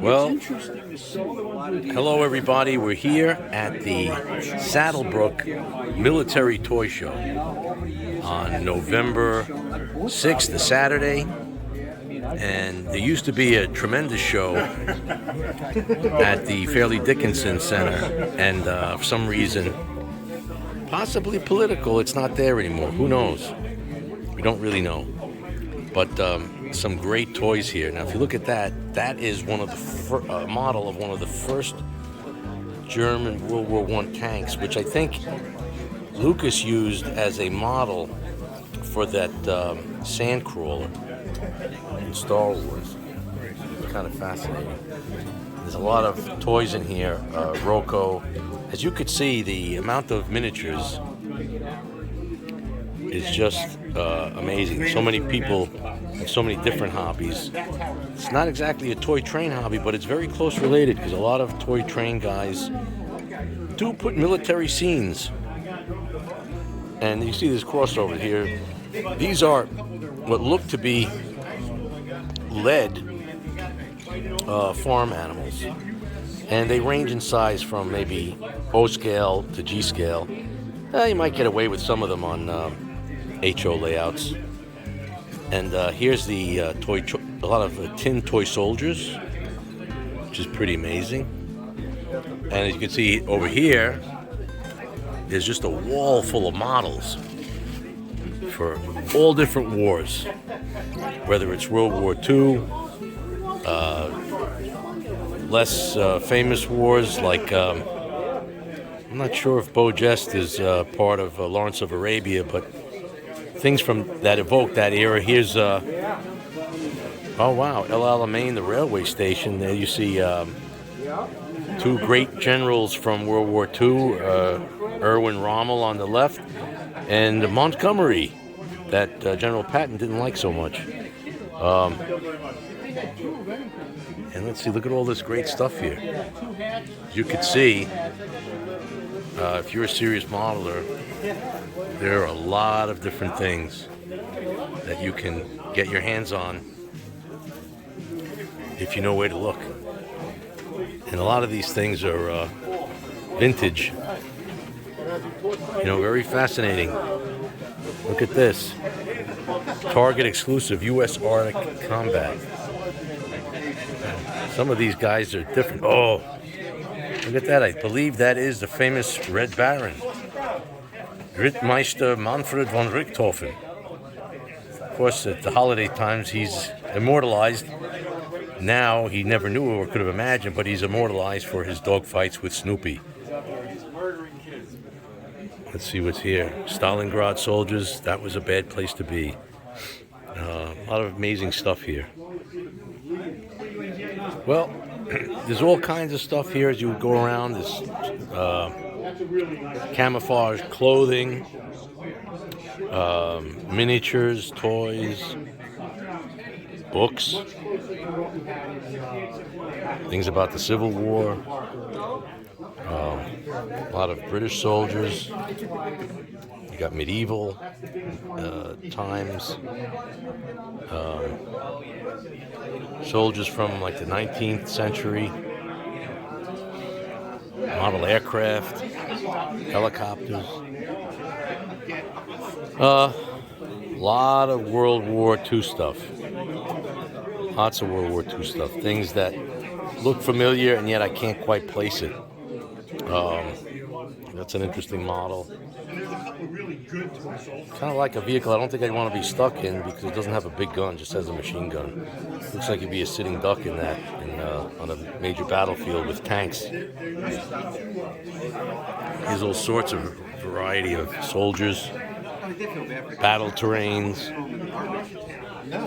Well, hello everybody. We're here at the Saddlebrook Military Toy Show on November 6th, the Saturday. And there used to be a tremendous show at the Fairleigh Dickinson Center. And for some reason, possibly political, it's not there anymore. Who knows? We don't really know. But some great toys here. Now, if you look at that, that is one of the model of one of the first German World War I tanks, which I think Lucas used as a model for that sandcrawler in Star Wars. It's kind of fascinating. There's a lot of toys in here. Rocco. As you could see, the amount of miniatures is just amazing. So many people have so many different hobbies. It's not exactly a toy train hobby, but it's very close related because a lot of toy train guys do put military scenes. And you see this crossover here. These are what look to be lead farm animals. And they range in size from maybe O scale to G scale. You might get away with some of them on HO layouts. And here's the a lot of tin toy soldiers, which is pretty amazing. And as you can see over here, there's just a wall full of models for all different wars, whether it's World War II, less famous wars like I'm not sure if Beau Geste is part of Lawrence of Arabia, but things from that evoke that era. Here's, oh wow, El Alamein, the railway station. There you see two great generals from World War II, Erwin Rommel on the left, and Montgomery, that General Patton didn't like so much. And let's see, look at all this great stuff here. As you can see, if you're a serious modeler, there are a lot of different things that you can get your hands on if you know where to look. And a lot of these things are vintage. You know, very fascinating. Look at this. Target exclusive U.S. Arctic Combat. Some of these guys are different. Oh, look at that. I believe that is the famous Red Baron, Rittmeister Manfred von Richthofen. Of course, at the holiday times, he's immortalized. Now, he never knew or could have imagined, but he's immortalized for his dogfights with Snoopy. Let's see what's here. Stalingrad soldiers, that was a bad place to be. A lot of amazing stuff here. Well, there's all kinds of stuff here as you go around. This camouflage clothing, miniatures, toys, books, things about the Civil War, a lot of British soldiers. You got medieval times, soldiers from like the 19th century, model aircraft, helicopters. Lot of World War II stuff. Lots of World War II stuff. Things that look familiar and yet I can't quite place it. That's an interesting model. Kind of like a vehicle I don't think I'd want to be stuck in because it doesn't have a big gun, just has a machine gun. Looks like you'd be a sitting duck in that on a major battlefield with tanks. There's all sorts of variety of soldiers, battle terrains,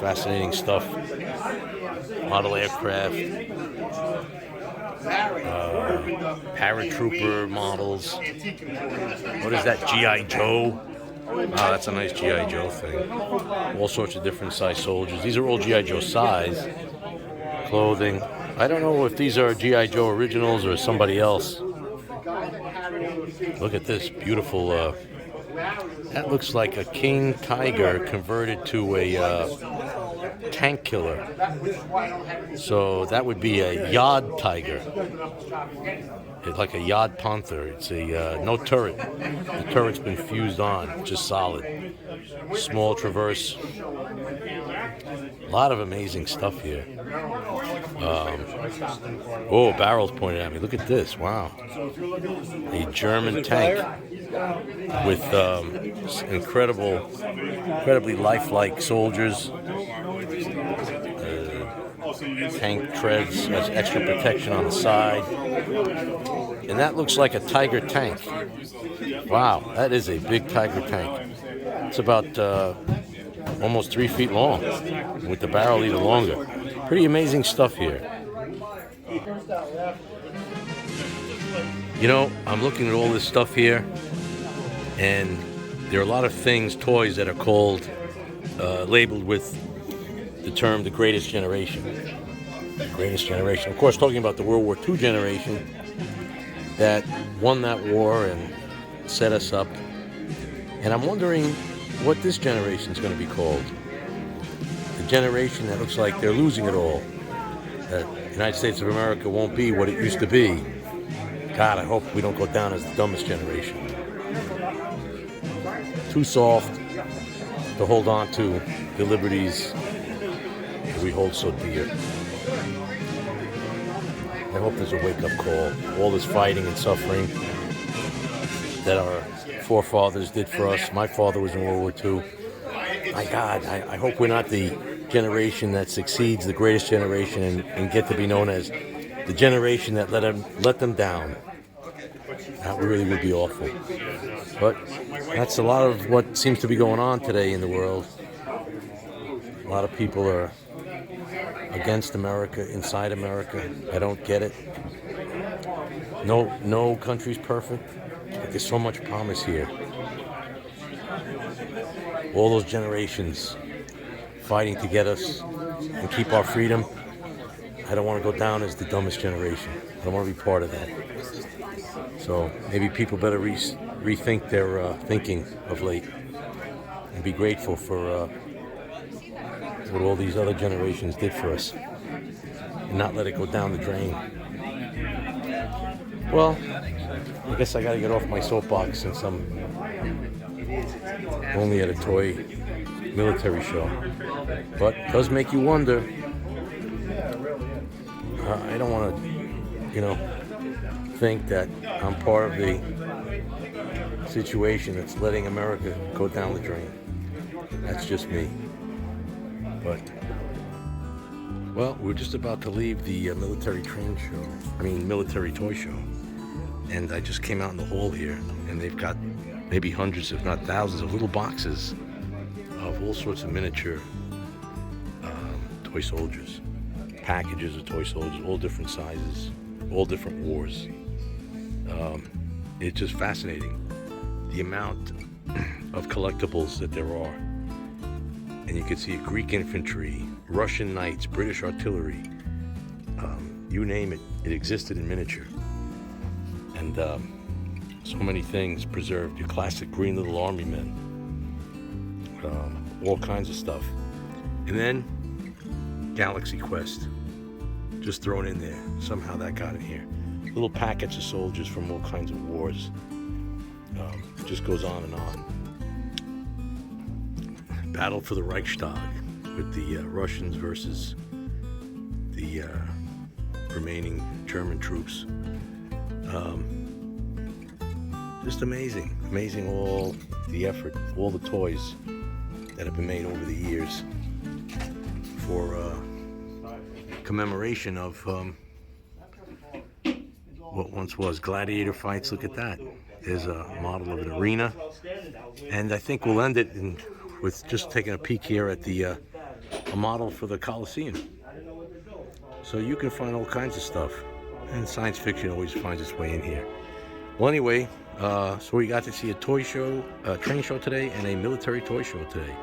fascinating stuff. Model aircraft, paratrooper models. What is that, G.I. Joe? Oh, that's a nice G.I. Joe thing. All sorts of different size soldiers. These are all G.I. Joe size. Clothing. I don't know if these are G.I. Joe originals or somebody else. Look at this beautiful, that looks like a king tiger converted to a tank killer. So that would be a Yod tiger. It's like a Yod panther. It's a no turret. The turret's been fused on, just solid. Small traverse. A lot of amazing stuff here. Oh, barrel's pointed at me. Look at this. Wow. A German tank with incredibly lifelike soldiers. Tank treads, has extra protection on the side. And that looks like a Tiger tank. Wow, that is a big Tiger tank. It's about almost 3 feet long, with the barrel even longer. Pretty amazing stuff here. You know, I'm looking at all this stuff here, and there are a lot of things, toys, that are called, labeled with the term the greatest generation. The greatest generation. Of course, talking about the World War II generation that won that war and set us up. And I'm wondering what this generation is going to be called. The generation that looks like they're losing it all. That the United States of America won't be what it used to be. God, I hope we don't go down as the dumbest generation. Too soft to hold on to the liberties that we hold so dear. I hope there's a wake-up call. All this fighting and suffering that our forefathers did for us. My father was in World War II. My God, I hope we're not the generation that succeeds the greatest generation and get to be known as the generation that let them down. That really would be awful. But that's a lot of what seems to be going on today in the world. A lot of people are against America, inside America. I don't get it. No country's perfect, but there's so much promise here. All those generations fighting to get us and keep our freedom. I don't want to go down as the dumbest generation. I don't want to be part of that. So maybe people better rethink their thinking of late and be grateful for what all these other generations did for us and not let it go down the drain. Well, I guess I got to get off my soapbox since I'm only at a toy military show. But it does make you wonder. I don't want to, think that I'm part of the situation that's letting America go down the drain. That's just me. But, well, we're just about to leave the military toy show. And I just came out in the hall here, and they've got maybe hundreds, if not thousands, of little boxes of all sorts of miniature toy soldiers. Packages of toy soldiers, all different sizes, all different wars. It's just fascinating, the amount of collectibles that there are. And you can see Greek infantry, Russian knights, British artillery, you name it, it existed in miniature. And so many things preserved, your classic green little army men, all kinds of stuff. And then Galaxy Quest, just thrown in there. Somehow that got in here. Little packets of soldiers from all kinds of wars. It just goes on and on. Battle for the Reichstag with the Russians versus the remaining German troops. Just amazing. Amazing, all the effort, all the toys that have been made over the years for commemoration of what once was gladiator fights. Look at that. There's a model of an arena. And I think we'll end it with just taking a peek here at the a model for the Colosseum. So you can find all kinds of stuff. And science fiction always finds its way in here. Well, anyway, so we got to see a toy show, a train show today, and a military toy show today.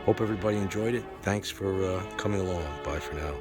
Hope everybody enjoyed it. Thanks for coming along. Bye for now.